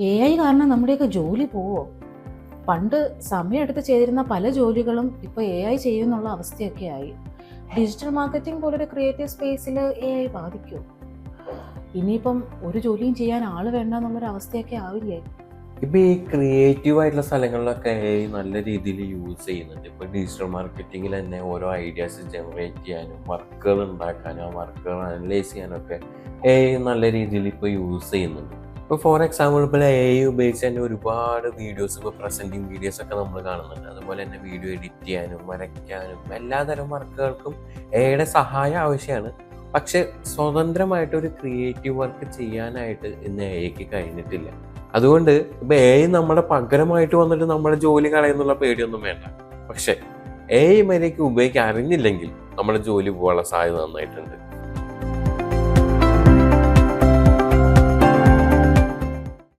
AI കാരണം നമ്മുടെയൊക്കെ ജോലി പോവോ? പണ്ട് സമയമെടുത്ത് ചെയ്തിരുന്ന പല ജോലികളും ഇപ്പോൾ AI ചെയ്യുന്നുള്ള അവസ്ഥയൊക്കെ ആയി. ഡിജിറ്റൽ മാർക്കറ്റിംഗ് പോലൊരു ക്രിയേറ്റീവ് സ്പേസിൽ AI ബാധിക്കുമോ? ഇനിയിപ്പം ഒരു ജോലിയും ചെയ്യാൻ ആള് വേണ്ട എന്നുള്ളൊരു അവസ്ഥയൊക്കെ ആവില്ലേ? ഇപ്പം ഈ ക്രിയേറ്റീവ് ആയിട്ടുള്ള സ്ഥലങ്ങളിലൊക്കെ AI നല്ല രീതിയിൽ യൂസ് ചെയ്യുന്നുണ്ട്. ഇപ്പോൾ ഡിജിറ്റൽ മാർക്കറ്റിങ്ങിൽ തന്നെ ഓരോ ഐഡിയാസ് ജനറേറ്റ് ചെയ്യാനും വർക്കുകൾ ഉണ്ടാക്കാനും ആ വർക്കുകൾ അനലൈസ് ചെയ്യാനൊക്കെ AI നല്ല രീതിയിൽ ഇപ്പോൾ യൂസ് ചെയ്യുന്നുണ്ട്. ഇപ്പോൾ ഫോർ എക്സാമ്പിൾ ഇപ്പോൾ AI ഉപയോഗിച്ച് തന്നെ ഒരുപാട് വീഡിയോസ്, ഇപ്പോൾ പ്രസൻറ്റിങ് വീഡിയോസ് ഒക്കെ നമ്മൾ കാണുന്നുണ്ട്. അതുപോലെ തന്നെ വീഡിയോ എഡിറ്റ് ചെയ്യാനും വരയ്ക്കാനും എല്ലാതരം വർക്കുകൾക്കും AIയുടെ സഹായം ആവശ്യമാണ്. പക്ഷെ സ്വതന്ത്രമായിട്ടൊരു ക്രിയേറ്റീവ് വർക്ക് ചെയ്യാനായിട്ട് ഇന്ന് AI കഴിഞ്ഞിട്ടില്ല. അതുകൊണ്ട് ഇപ്പൊ AI നമ്മുടെ പകരമായിട്ട് വന്നിട്ട് നമ്മുടെ ജോലി കളയുന്നുള്ള പേടിയൊന്നും വേണ്ട. പക്ഷെ AI മര്യാദയ്ക്ക് ഉപയോഗിക്കാൻ അറിഞ്ഞില്ലെങ്കിൽ നമ്മുടെ ജോലി പോകാനുള്ള സാധ്യത നന്നായിട്ടുണ്ട്.